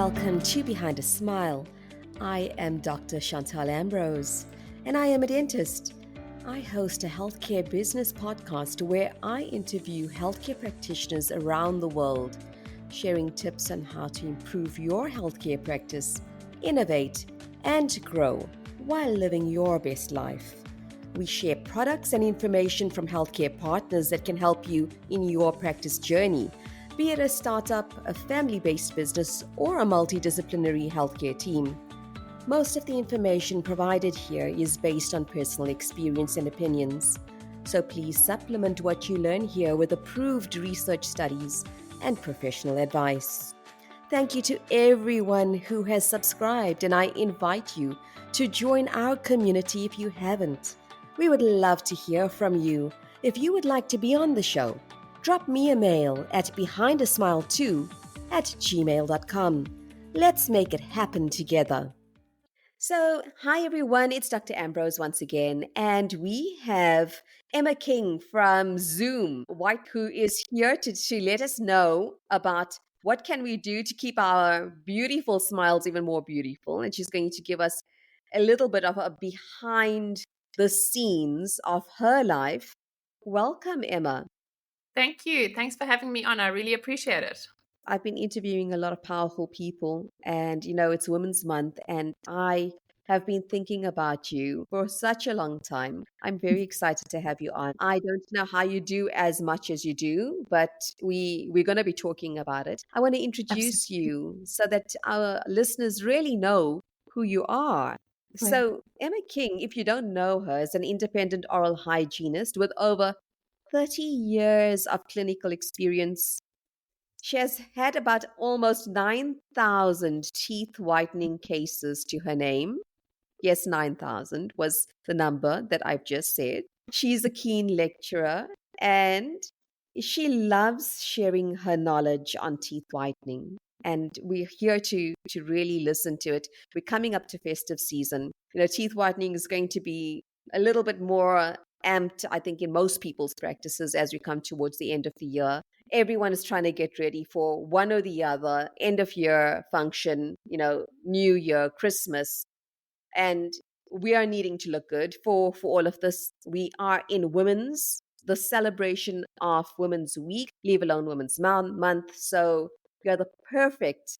Welcome to Behind a Smile. I am Dr. Chantal Ambrose, and I am a dentist. I host a healthcare business podcast where I interview healthcare practitioners around the world, sharing tips on how to improve your healthcare practice, innovate, and grow while living your best life. We share products and information from healthcare partners that can help you in your practice journey, be it a startup, a family-based business, or a multidisciplinary healthcare team. Most of the information provided here is based on personal experience and opinions, so please supplement what you learn here with approved research studies and professional advice. Thank you to everyone who has subscribed, and I invite you to join our community if you haven't. We would love to hear from you. If you would like to be on the show, drop me a mail at behindasmile2@gmail.com. Let's make it happen together. So, hi everyone, it's Dr. Ambrose once again, and we have Emma King from Zoom White, who is here to let us know about what can we do to keep our beautiful smiles even more beautiful. And she's going to give us a little bit of a behind the scenes of her life. Welcome, Emma. Thank you. Thanks for having me on. I really appreciate it. I've been interviewing a lot of powerful people, and it's Women's Month, and I have been thinking about you for such a long time. I'm very excited to have you on. I don't know how you do as much as you do, but we're going to be talking about it. I want to introduce Absolutely. you so that our listeners really know who you are. So, Emma King, if you don't know her, is an independent oral hygienist with over 30 years of clinical experience. She has had about almost 9,000 teeth whitening cases to her name. Yes, 9,000 was the number that I've just said. She's a keen lecturer and she loves sharing her knowledge on teeth whitening. And we're here to really listen to it. We're coming up to festive season. Teeth whitening is going to be a little bit more amped, I think, in most people's practices as we come towards the end of the year. Everyone is trying to get ready for one or the other end of year function, New Year, Christmas. And we are needing to look good for all of this. We are in the celebration of Women's Week, leave alone Women's Month. So we are the perfect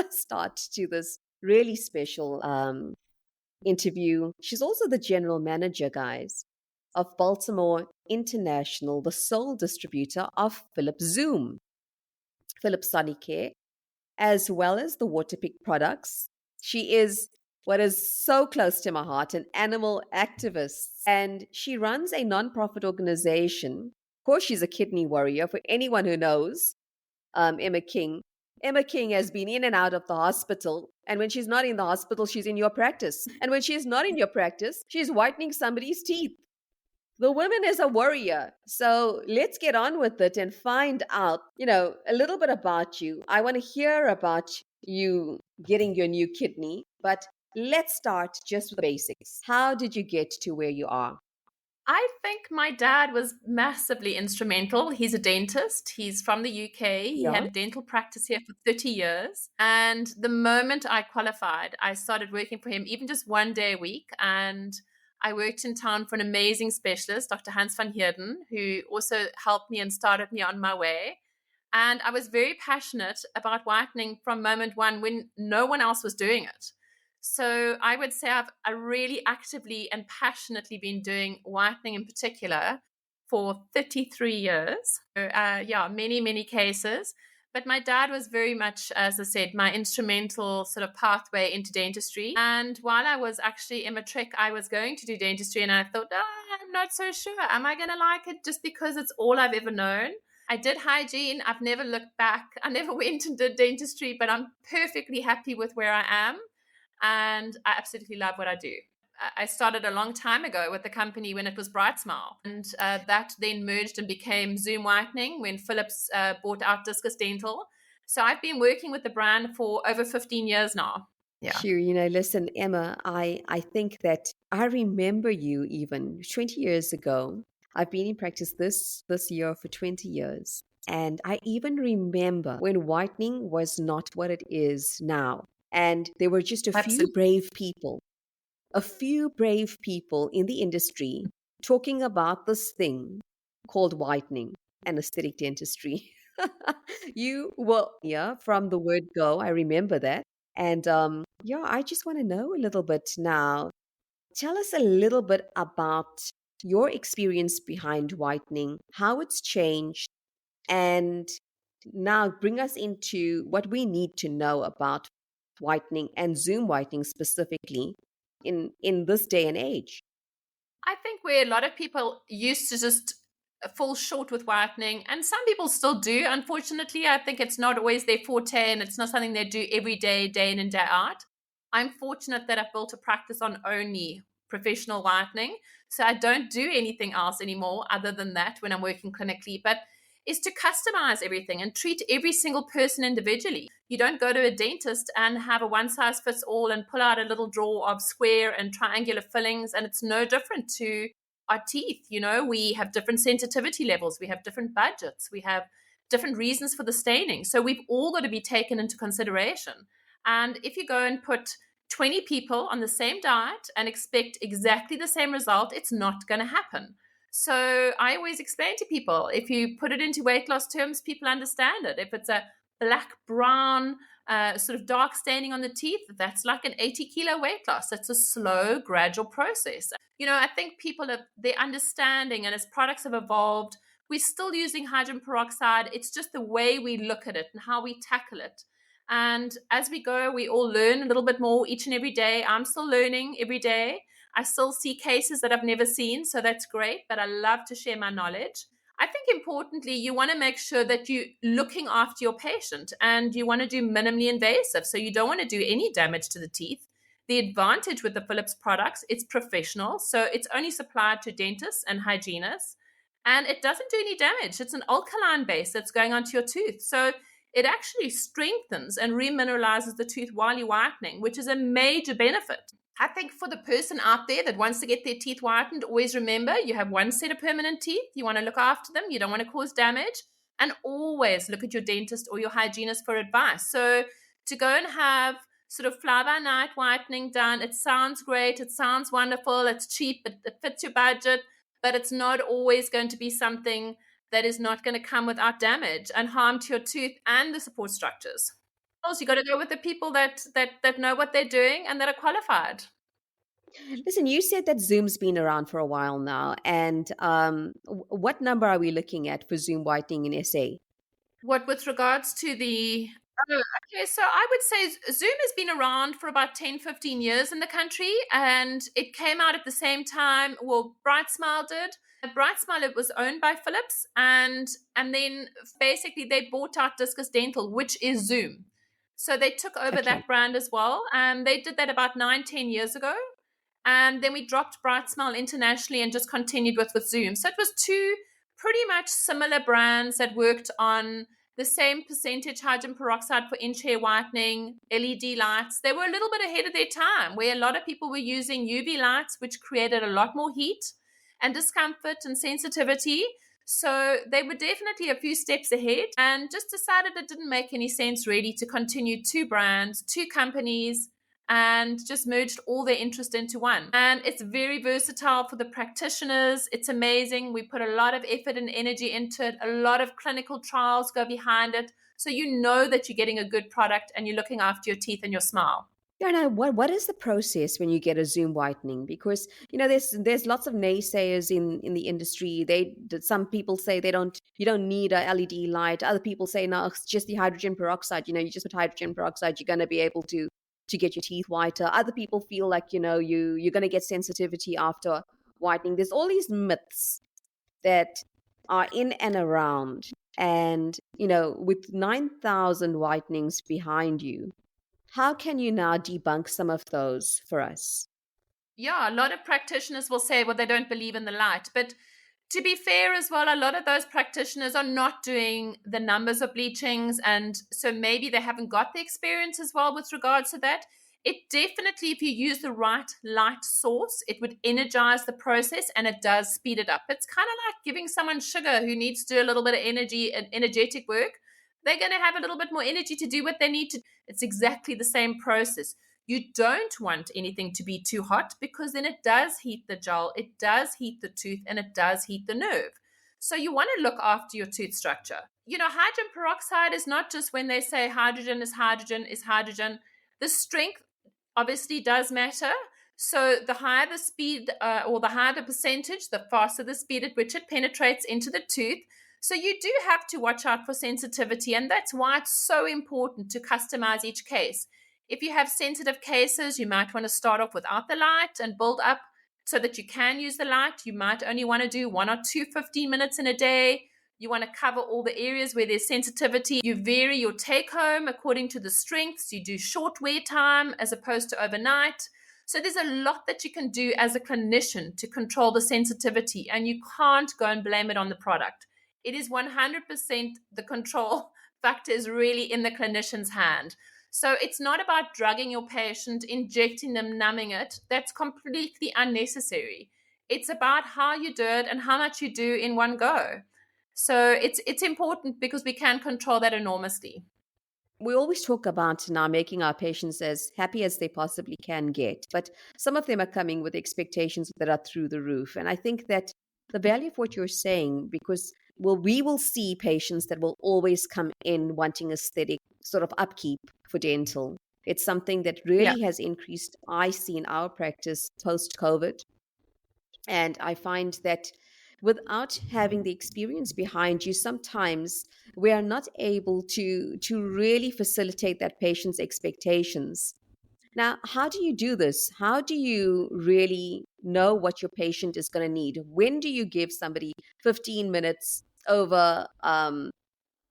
start to this really special interview. She's also the general manager, guys, of Baltimore International, the sole distributor of Philips Zoom, Philips Sonicare, as well as the Waterpik products. She is what is so close to my heart, an animal activist, and she runs a nonprofit organization. Of course, she's a kidney warrior for anyone who knows Emma King. Emma King has been in and out of the hospital. And when she's not in the hospital, she's in your practice. And when she's not in your practice, she's whitening somebody's teeth. The woman is a warrior. So let's get on with it and find out, a little bit about you. I want to hear about you getting your new kidney, but let's start just with the basics. How did you get to where you are? I think my dad was massively instrumental. He's a dentist. He's from the UK. He Yeah. had a dental practice here for 30 years. And the moment I qualified, I started working for him even just one day a week. And I worked in town for an amazing specialist, Dr. Hans van Heerden, who also helped me and started me on my way. And I was very passionate about whitening from moment one when no one else was doing it. So I would say I really actively and passionately been doing whitening in particular for 33 years. So, many, many cases. But my dad was very much, as I said, my instrumental sort of pathway into dentistry. And while I was actually in matric, I was going to do dentistry, and I thought, I'm not so sure. Am I going to like it just because it's all I've ever known? I did hygiene. I've never looked back. I never went and did dentistry, but I'm perfectly happy with where I am. And I absolutely love what I do. I started a long time ago with the company when it was Bright Smile. And that then merged and became Zoom Whitening when Philips bought out Discus Dental. So I've been working with the brand for over 15 years now. Yeah. Sure. Listen, Emma, I think that I remember you even 20 years ago. I've been in practice this year for 20 years. And I even remember when whitening was not what it is now. And there were just Absolutely. a few brave people in the industry talking about this thing called whitening and aesthetic dentistry. You well, yeah, from the word go, I remember that. And yeah, I just want to know a little bit now. Tell us a little bit about your experience behind whitening, how it's changed, and now bring us into what we need to know about whitening and Zoom whitening specifically in this day and age. I think where a lot of people used to just fall short with whitening, and some people still do, unfortunately, I think it's not always their forte and it's not something they do every day, day in and day out. I'm fortunate that I've built a practice on only professional whitening. So I don't do anything else anymore other than that when I'm working clinically. But is to customize everything and treat every single person individually. You don't go to a dentist and have a one size fits all and pull out a little drawer of square and triangular fillings. And it's no different to our teeth. You know, we have different sensitivity levels, we have different budgets, we have different reasons for the staining. So we've all got to be taken into consideration. And if you go and put 20 people on the same diet and expect exactly the same result, it's not going to happen. So I always explain to people, if you put it into weight loss terms, people understand it. If it's a black brown sort of dark staining on the teeth, that's like an 80-kilo weight loss. It's a slow, gradual process. You know, I think people have their understanding, and as products have evolved, we're still using hydrogen peroxide. It's just the way we look at it and how we tackle it. And as we go, we all learn a little bit more each and every day. I'm still learning every day. I still see cases that I've never seen, so that's great, but I love to share my knowledge. I think importantly, you want to make sure that you're looking after your patient and you want to do minimally invasive. So you don't want to do any damage to the teeth. The advantage with the Philips products, it's professional. So it's only supplied to dentists and hygienists, and it doesn't do any damage. It's an alkaline base that's going onto your tooth. So it actually strengthens and remineralizes the tooth while you're whitening, which is a major benefit. I think for the person out there that wants to get their teeth whitened, always remember you have one set of permanent teeth. You want to look after them. You don't want to cause damage. And always look at your dentist or your hygienist for advice. So to go and have sort of fly by night whitening done, it sounds great. It sounds wonderful. It's cheap. It fits your budget. But it's not always going to be something that is not going to come without damage and harm to your tooth and the support structures. Also, you got to go with the people that know what they're doing and that are qualified. Listen, you said that Zoom's been around for a while now, and what number are we looking at for Zoom whitening in SA? What with regards to the okay, so I would say Zoom has been around for about 10, 15 years in the country, and it came out at the same time. Well, Bright Smile did. Bright Smile, it was owned by Philips, and then basically they bought out Discus Dental, which is Zoom. So they took over Okay. that brand as well, and they did that about 9, 10 years ago. And then we dropped Bright Smile internationally and just continued with Zoom. So it was two pretty much similar brands that worked on the same percentage hydrogen peroxide for in-chair whitening, LED lights. They were a little bit ahead of their time, where a lot of people were using UV lights, which created a lot more heat and discomfort and sensitivity. So they were definitely a few steps ahead, and just decided it didn't make any sense really to continue two brands, two companies, and just merged all their interest into one. And it's very versatile for the practitioners. It's amazing. We put a lot of effort and energy into it. A lot of clinical trials go behind it. So you know that you're getting a good product and you're looking after your teeth and your smile. Yeah, no, what is the process when you get a Zoom whitening? Because there's lots of naysayers in the industry. Some people say you don't need a LED light. Other people say no, it's just the hydrogen peroxide. You just put hydrogen peroxide, you're going to be able to get your teeth whiter. Other people feel like you're going to get sensitivity after whitening. There's all these myths that are in and around, and with 9,000 whitenings behind you, how can you now debunk some of those for us? Yeah, a lot of practitioners will say, well, they don't believe in the light. But to be fair as well, a lot of those practitioners are not doing the numbers of bleachings. And so maybe they haven't got the experience as well with regards to that. It definitely, if you use the right light source, it would energize the process and it does speed it up. It's kind of like giving someone sugar who needs to do a little bit of energy and energetic work. They're going to have a little bit more energy to do what they need to. It's exactly the same process. You don't want anything to be too hot because then it does heat the gel, it does heat the tooth, and it does heat the nerve. So you want to look after your tooth structure. Hydrogen peroxide is not just when they say hydrogen is hydrogen is hydrogen. The strength obviously does matter. So the higher the speed or the higher the percentage, the faster the speed at which it penetrates into the tooth. So you do have to watch out for sensitivity, and that's why it's so important to customize each case. If you have sensitive cases, you might want to start off without the light and build up so that you can use the light. You might only want to do 1 or 2 15 minutes in a day. You want to cover all the areas where there's sensitivity. You vary your take home according to the strengths. You do short wear time as opposed to overnight. So there's a lot that you can do as a clinician to control the sensitivity, and you can't go and blame it on the product. It is 100% the control factor is really in the clinician's hand. So it's not about drugging your patient, injecting them, numbing it. That's completely unnecessary. It's about how you do it and how much you do in one go. So it's important because we can control that enormously. We always talk about now making our patients as happy as they possibly can get, but some of them are coming with expectations that are through the roof. And I think that the value of what you're saying, because we will see patients that will always come in wanting aesthetic sort of upkeep for dental. It's something that Yeah. really has increased, I see in our practice post COVID. And I find that without having the experience behind you, sometimes we are not able to really facilitate that patient's expectations. Now, how do you do this? How do you really know what your patient is going to need? When do you give somebody 15 minutes over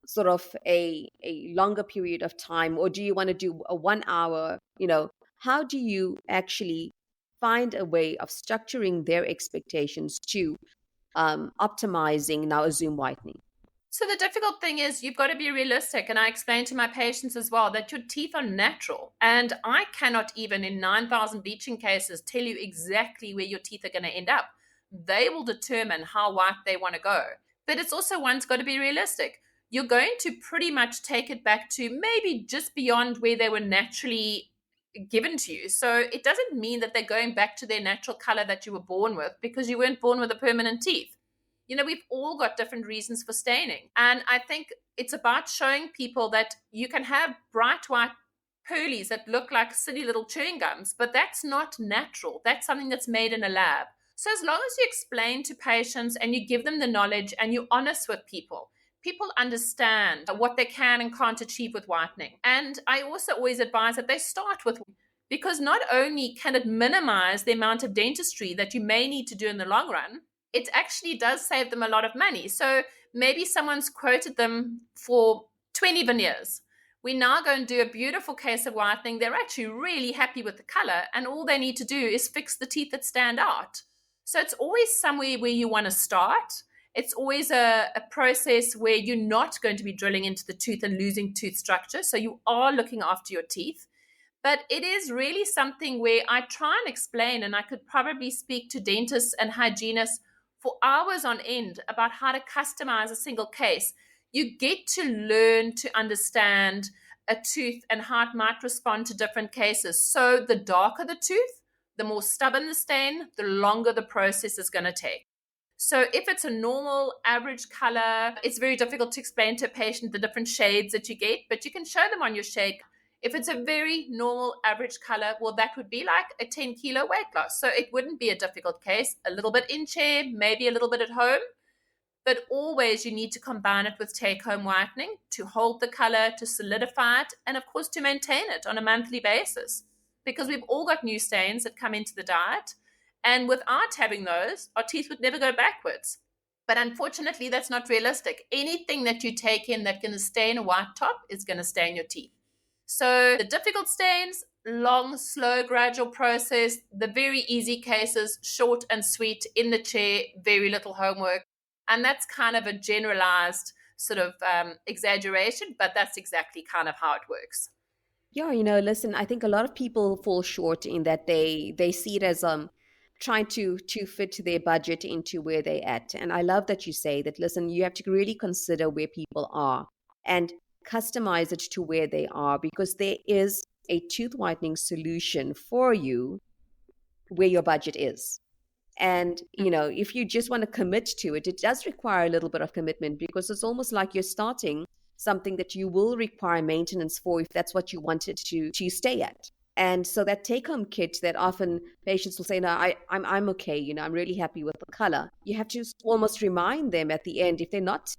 sort of a longer period of time, or do you want to do a 1 hour? How do you actually find a way of structuring their expectations to optimizing now a Zoom whitening? So the difficult thing is you've got to be realistic. And I explain to my patients as well that your teeth are natural. And I cannot even in 9,000 bleaching cases tell you exactly where your teeth are going to end up. They will determine how white they want to go. But it's also one's got to be realistic. You're going to pretty much take it back to maybe just beyond where they were naturally given to you. So it doesn't mean that they're going back to their natural color that you were born with because you weren't born with a permanent teeth. We've all got different reasons for staining. And I think it's about showing people that you can have bright white pearlies that look like silly little chewing gums, but that's not natural. That's something that's made in a lab. So as long as you explain to patients and you give them the knowledge and you're honest with people, people understand what they can and can't achieve with whitening. And I also always advise that they start with, because not only can it minimize the amount of dentistry that you may need to do in the long run, it actually does save them a lot of money. So maybe someone's quoted them for 20 veneers. We now go and do a beautiful case of whitening. They're actually really happy with the color, and all they need to do is fix the teeth that stand out. So it's always somewhere where you want to start. It's always a process where you're not going to be drilling into the tooth and losing tooth structure. So you are looking after your teeth. But it is really something where I try and explain, and I could probably speak to dentists and hygienists for hours on end about how to customize a single case. You get to learn to understand a tooth and how it might respond to different cases. So the darker the tooth, the more stubborn the stain, the longer the process is going to take. So if it's a normal average color, it's very difficult to explain to a patient the different shades that you get, but you can show them on your shade. If it's a very normal average color, well, that would be like a 10-kilo weight loss. So it wouldn't be a difficult case. A little bit in chair, maybe a little bit at home, but always you need to combine it with take-home whitening to hold the color, to solidify it, and of course to maintain it on a monthly basis, because we've all got new stains that come into the diet. And without having those, our teeth would never go backwards. But unfortunately, that's not realistic. Anything that you take in that can stain a white top is going to stain your teeth. So the difficult stains, long, slow, gradual process. The very easy cases, short and sweet, in the chair, very little homework. And that's kind of a generalized sort of exaggeration, but that's exactly kind of how it works. Yeah, listen, I think a lot of people fall short in that they see it as trying to fit their budget into where they're at. And I love that you say that, listen, you have to really consider where people are and customize it to where they are, because there is a tooth whitening solution for you where your budget is. And, if you just want to commit to it, it does require a little bit of commitment, because it's almost like you're starting something that you will require maintenance for if that's what you wanted to stay at. And so that take-home kit that often patients will say, no, I'm okay, I'm really happy with the color. You have to almost remind them at the end, if they're not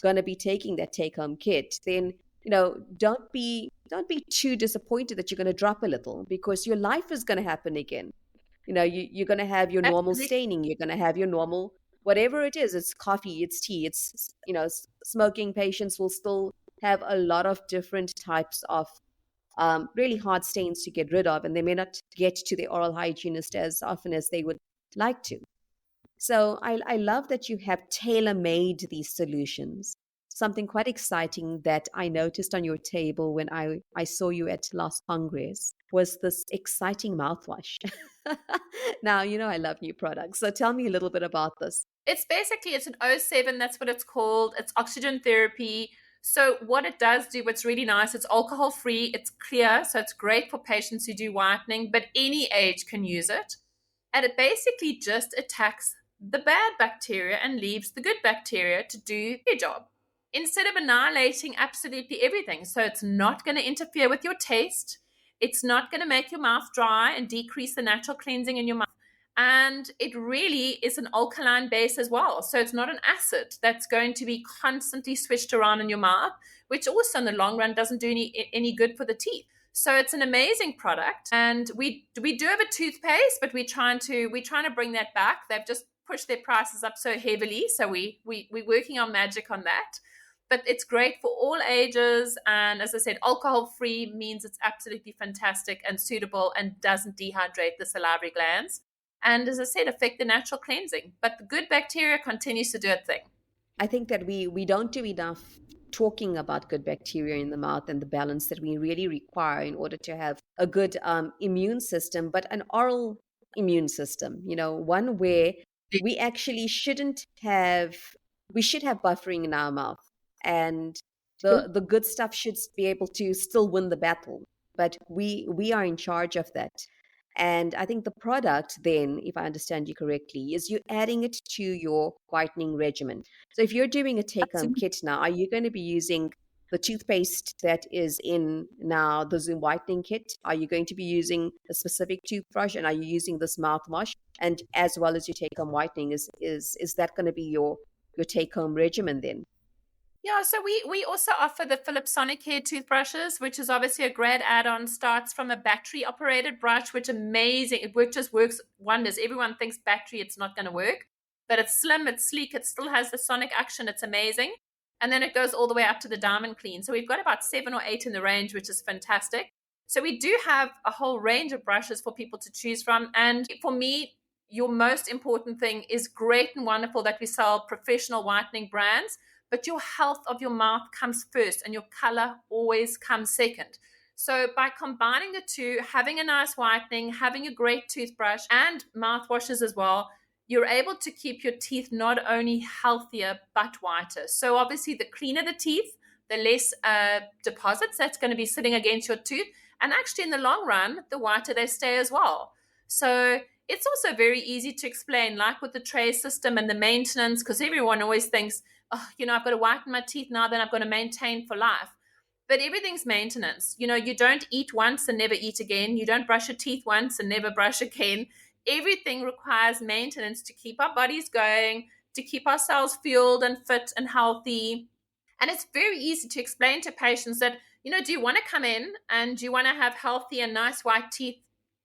going to be taking that take-home kit, then don't be too disappointed that you're going to drop a little, because your life is going to happen again. You're going to have your normal Absolutely. staining, you're going to have your normal whatever it is. It's coffee, it's tea, it's smoking patients will still have a lot of different types of really hard stains to get rid of, and they may not get to the oral hygienist as often as they would like to. So I love that you have tailor-made these solutions. Something quite exciting that I noticed on your table when I saw you at last Congress was this exciting mouthwash. Now, I love new products. So tell me a little bit about this. It's an O7, that's what it's called. It's oxygen therapy. So what it does do, what's really nice, it's alcohol free, it's clear, so it's great for patients who do whitening, but any age can use it. And it basically just attacks the bad bacteria and leaves the good bacteria to do their job instead of annihilating absolutely everything. So it's not going to interfere with your taste. It's not going to make your mouth dry and decrease the natural cleansing in your mouth. And it really is an alkaline base as well. So it's not an acid that's going to be constantly switched around in your mouth, which also in the long run doesn't do any good for the teeth. So it's an amazing product, and we do have a toothpaste, but we're trying to bring that back. They've just pushed their prices up so heavily, so we're working on magic on that. But it's great for all ages, and as I said, alcohol free means it's absolutely fantastic and suitable and doesn't dehydrate the salivary glands. And as I said, affect the natural cleansing, but the good bacteria continues to do its thing. I think that we don't do enough talking about good bacteria in the mouth and the balance that we really require in order to have a good immune system, but an oral immune system. One where we actually shouldn't have we should have buffering in our mouth, and True. the good stuff should be able to still win the battle. But we are in charge of that. And I think the product, then, if I understand you correctly, is you adding it to your whitening regimen. So if you're doing a take-home Absolutely. kit now, are you going to be using the toothpaste that is in now the Zoom whitening kit? Are you going to be using a specific toothbrush, and are you using this mouthwash? And as well as your take-home whitening, is that going to be your take-home regimen then? Yeah, so we also offer the Philips Sonicare toothbrushes, which is obviously a great add-on. Starts from a battery-operated brush, which amazing. Just works wonders. Everyone thinks battery, it's not going to work, but it's slim, it's sleek, it still has the sonic action. It's amazing, and then it goes all the way up to the diamond clean. So we've got about 7 or 8 in the range, which is fantastic. So we do have a whole range of brushes for people to choose from, and for me, your most important thing is great and wonderful that we sell professional whitening brands, but your health of your mouth comes first and your color always comes second. So by combining the two, having a nice whitening, having a great toothbrush and mouthwashes as well, you're able to keep your teeth not only healthier but whiter. So obviously the cleaner the teeth, the less deposits that's going to be sitting against your tooth, and actually in the long run the whiter they stay as well. So it's also very easy to explain, like with the tray system and the maintenance, because everyone always thinks, oh, I've got to whiten my teeth now, then I've got to maintain for life. But everything's maintenance. You don't eat once and never eat again. You don't brush your teeth once and never brush again. Everything requires maintenance to keep our bodies going, to keep ourselves fueled and fit and healthy. And it's very easy to explain to patients that, do you want to come in and do you want to have healthy and nice white teeth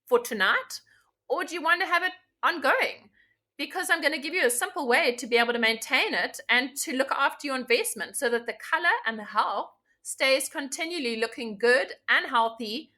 for tonight? Or do you want to have it ongoing? Because I'm going to give you a simple way to be able to maintain it and to look after your investment so that the color and the health stays continually looking good and healthy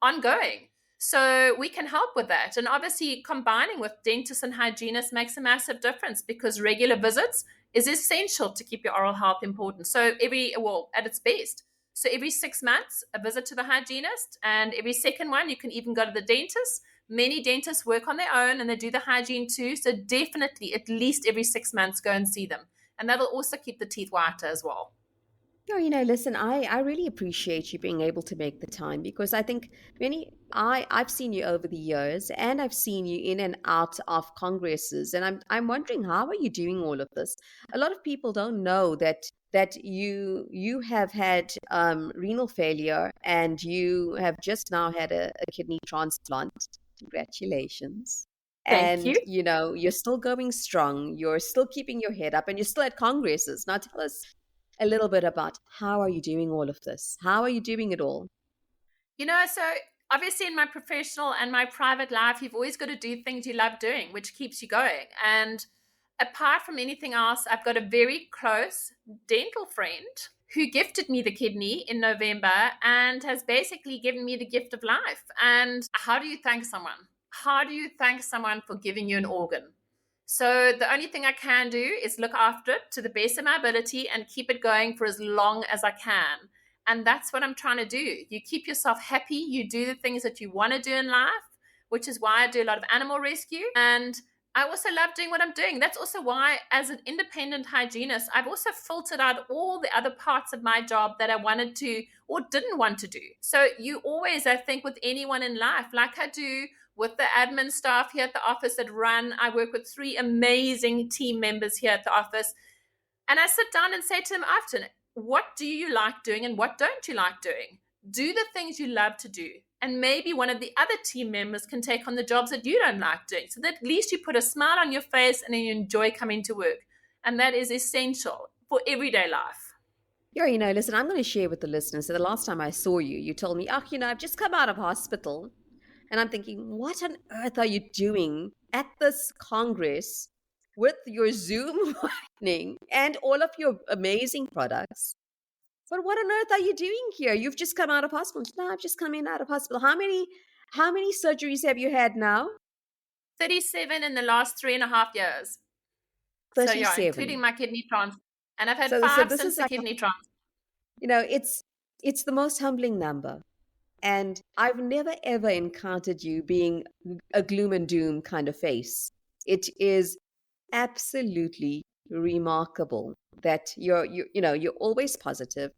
ongoing. So we can help with that. And obviously, combining with dentists and hygienists makes a massive difference because regular visits is essential to keep your oral health important. So at its best. So every 6 months, a visit to the hygienist, and every second one, you can even go to the dentist. Many dentists work on their own and they do the hygiene too. So definitely, at least every 6 months, go and see them. And that'll also keep the teeth whiter as well. No, listen, I really appreciate you being able to make the time because I think I've seen you over the years and I've seen you in and out of congresses and I'm wondering how are you doing all of this? A lot of people don't know that you have had renal failure and you have just now had a kidney transplant. Congratulations. Thank And you. you're still going strong, you're still keeping your head up and you're still at congresses. Now tell us a little bit about how are you doing all of this? How are you doing it all? So obviously in my professional and my private life, you've always got to do things you love doing, which keeps you going. And apart from anything else, I've got a very close dental friend who gifted me the kidney in November and has basically given me the gift of life. And how do you thank someone? How do you thank someone for giving you an organ? So the only thing I can do is look after it to the best of my ability and keep it going for as long as I can. And that's what I'm trying to do. You keep yourself happy, you do the things that you want to do in life, which is why I do a lot of animal rescue. And I also love doing what I'm doing. That's also why, as an independent hygienist, I've also filtered out all the other parts of my job that I wanted to or didn't want to do. So, you always, I think, with anyone in life, like I do with the admin staff here at the office that run, I work with 3 amazing team members here at the office. And I sit down and say to them often, what do you like doing and what don't you like doing? Do the things you love to do. And maybe one of the other team members can take on the jobs that you don't like doing. So that at least you put a smile on your face and you enjoy coming to work. And that is essential for everyday life. Yeah, listen, I'm going to share with the listeners. So the last time I saw you, you told me, oh, I've just come out of hospital. And I'm thinking, what on earth are you doing at this Congress with your Zoom whitening and all of your amazing products? But what on earth are you doing here? You've just come out of hospital. No, I've just come in out of hospital. How many surgeries have you had now? 37 in the last 3.5 years. So yeah, 37. including my kidney transplant. And I've had So five this since is the like kidney transplant. it's the most humbling number. And I've never ever encountered you being a gloom and doom kind of face. It is absolutely remarkable that you're always positive.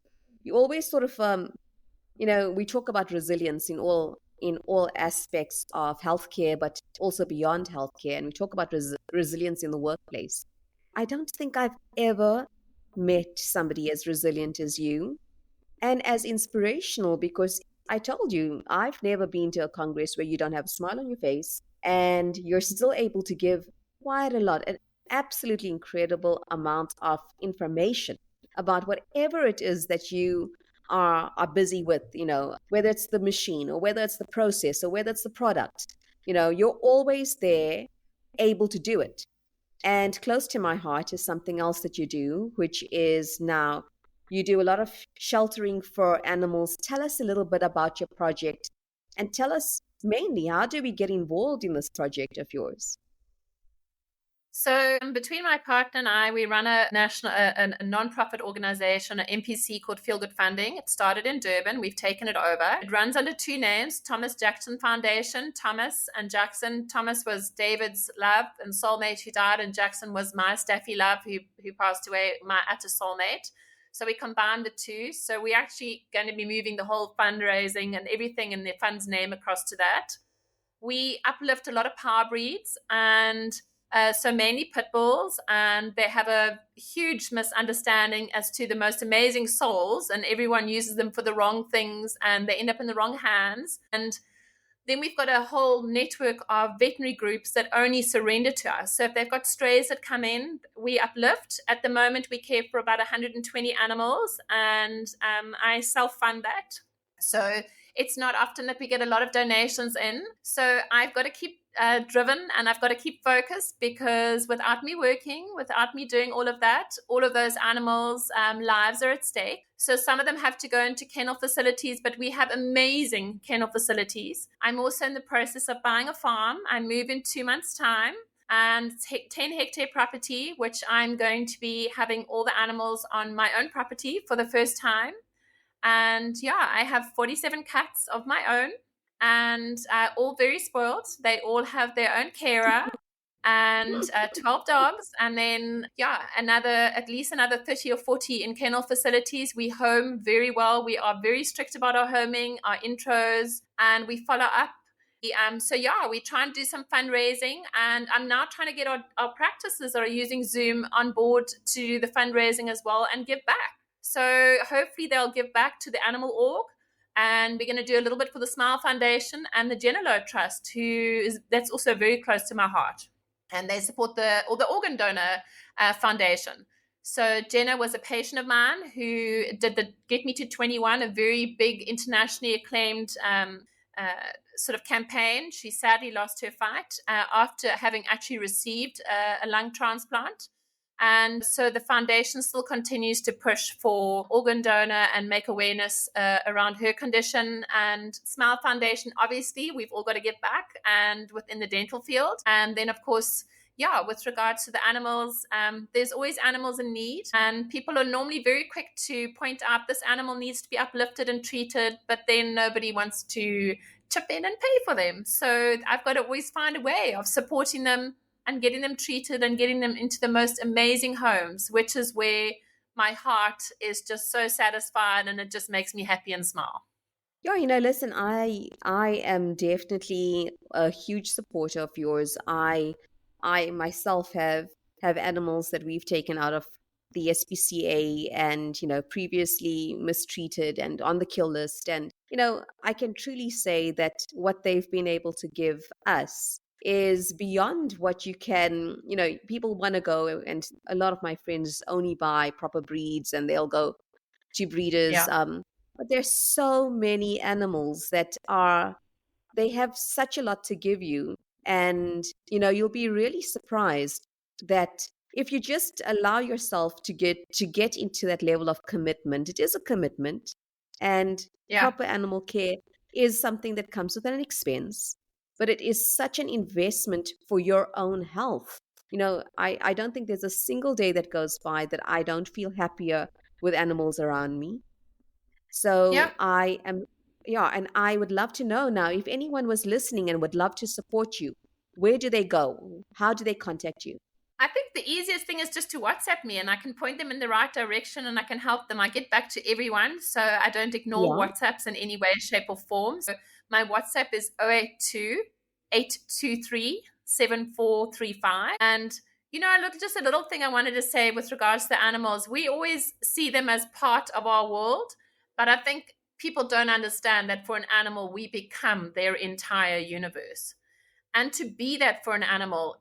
You always sort of we talk about resilience in all aspects of healthcare, but also beyond healthcare, and we talk about resilience in the workplace. I don't think I've ever met somebody as resilient as you and as inspirational because I told you, I've never been to a congress where you don't have a smile on your face and you're still able to give quite a lot, an absolutely incredible amount of information about whatever it is that you are busy with, whether it's the machine or whether it's the process or whether it's the product. You're always there able to do it. And close to my heart is something else that you do, which is now you do a lot of sheltering for animals. Tell us a little bit about your project and tell us mainly how do we get involved in this project of yours? So between my partner and I, we run a national, a non-profit organization, an MPC called Feel Good Funding. It started in Durban. We've taken it over. It runs under 2 names, Thomas Jackson Foundation, Thomas and Jackson. Thomas was David's love and soulmate who died, and Jackson was my Staffy love who passed away, my utter soulmate. So we combined the two. So we're actually going to be moving the whole fundraising and everything in the fund's name across to that. We uplift a lot of power breeds and so mainly pit bulls, and they have a huge misunderstanding as to the most amazing souls, and everyone uses them for the wrong things and they end up in the wrong hands. And then we've got a whole network of veterinary groups that only surrender to us. So if they've got strays that come in, we uplift. At the moment, we care for about 120 animals, and I self-fund that. So it's not often that we get a lot of donations in. So I've got to keep driven and I've got to keep focused because without me working, without me doing all of that, all of those animals' lives are at stake. So some of them have to go into kennel facilities, but we have amazing kennel facilities. I'm also in the process of buying a farm. I move in 2 months' time and 10-hectare property, which I'm going to be having all the animals on my own property for the first time. And yeah, I have 47 cats of my own, and all very spoiled. They all have their own carer, and 12 dogs, and then yeah, another at least another 30 or 40 in kennel facilities. We home very well. We are very strict about our homing, our intros, and we follow up. So yeah, we try and do some fundraising, and I'm now trying to get our practices that are using Zoom on board to do the fundraising as well and give back. So hopefully they'll give back to the Animal Org, and we're going to do a little bit for the Smile Foundation and the Genelo Trust, that's also very close to my heart, and they support the organ donor foundation. So Jenna was a patient of mine who did the Get Me to 21, a very big internationally acclaimed sort of campaign. She sadly lost her fight after having actually received a lung transplant. And so the foundation still continues to push for organ donor and make awareness around her condition. And Smile Foundation, obviously, we've all got to give back, and within the dental field. And then, of course, yeah, with regards to the animals, there's always animals in need. And people are normally very quick to point out this animal needs to be uplifted and treated, but then nobody wants to chip in and pay for them. So I've got to always find a way of supporting them and getting them treated and getting them into the most amazing homes, which is where my heart is just so satisfied, and it just makes me happy and smile. Yeah, listen, I am definitely a huge supporter of yours. I myself have animals that we've taken out of the SPCA and, previously mistreated and on the kill list. And, I can truly say that what they've been able to give us is beyond what you can, people want to go, and a lot of my friends only buy proper breeds and they'll go to breeders. Yeah. But there's so many animals that they have such a lot to give you. And, you'll be really surprised that if you just allow yourself to get into that level of commitment, it is a commitment. And Yeah. proper animal care is something that comes with an expense, but it is such an investment for your own health. I don't think there's a single day that goes by that I don't feel happier with animals around me. Yeah. So I am, yeah, and I would love to know now if anyone was listening and would love to support you, where do they go? How do they contact you? I think the easiest thing is just to WhatsApp me, and I can point them in the right direction and I can help them. I get back to everyone, so I don't ignore Yeah. WhatsApps in any way, shape, or form. So my WhatsApp is 082 823 7435. And, look, just a little thing I wanted to say with regards to the animals. We always see them as part of our world, but I think people don't understand that for an animal, we become their entire universe. And to be that for an animal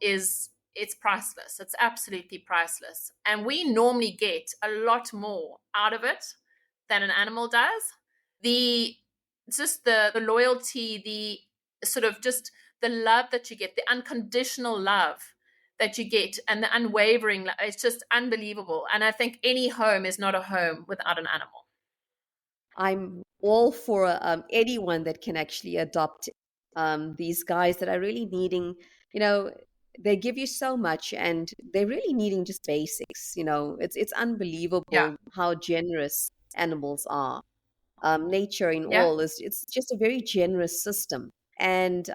it's priceless. It's absolutely priceless. And we normally get a lot more out of it than an animal does. The just the loyalty, the sort of just the love that you get, the unconditional love that you get, and the unwavering love, it's just unbelievable. And I think any home is not a home without an animal. I'm all for anyone that can actually adopt these guys that are really needing, you know, they give you so much and they're really needing just basics. It's Yeah. unbelievable how generous animals are. Nature in Yeah. all is it's just a very generous system. And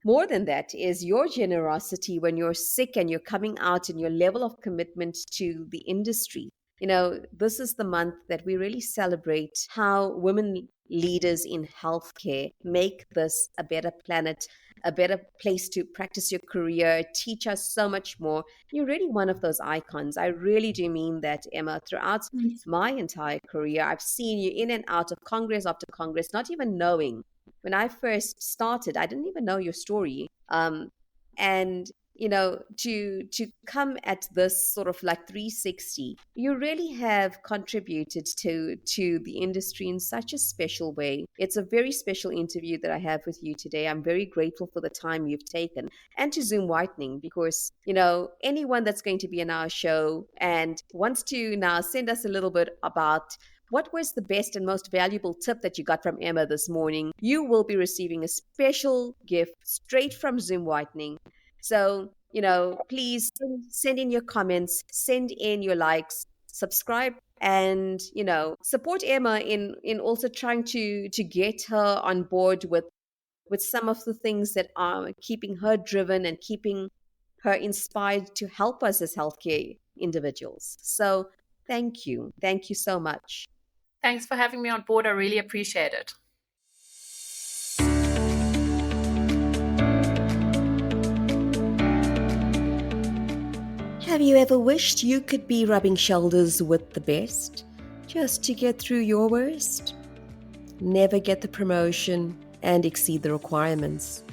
more than that is your generosity when you're sick and you're coming out and your level of commitment to the industry. This is the month that we really celebrate how women leaders in healthcare make this a better planet, a better place to practice your career, teach us so much more. You're really one of those icons. I really do mean that, Emma. Throughout my entire career, I've seen you in and out of Congress after Congress, not even knowing. When I first started, I didn't even know your story. And to come at this sort of like 360, you really have contributed to the industry in such a special way. It's a very special interview that I have with you today. I'm very grateful for the time you've taken, and to Zoom Whitening, because anyone that's going to be in our show and wants to now send us a little bit about what was the best and most valuable tip that you got from Emma this morning, you will be receiving a special gift straight from Zoom Whitening. So, please send in your comments, send in your likes, subscribe, and support Emma in also trying to get her on board with some of the things that are keeping her driven and keeping her inspired to help us as healthcare individuals. So thank you so much. Thanks for having me on board. I really appreciate it. Have you ever wished you could be rubbing shoulders with the best just to get through your worst? Never get the promotion and exceed the requirements.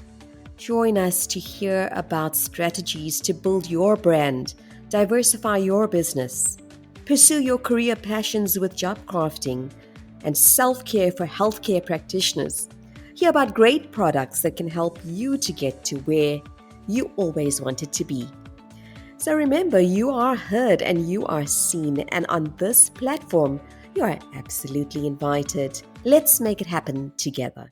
Join us to hear about strategies to build your brand, diversify your business, pursue your career passions with job crafting, and self-care for healthcare practitioners. Hear about great products that can help you to get to where you always wanted to be. So remember, you are heard and you are seen, and on this platform, you are absolutely invited. Let's make it happen together.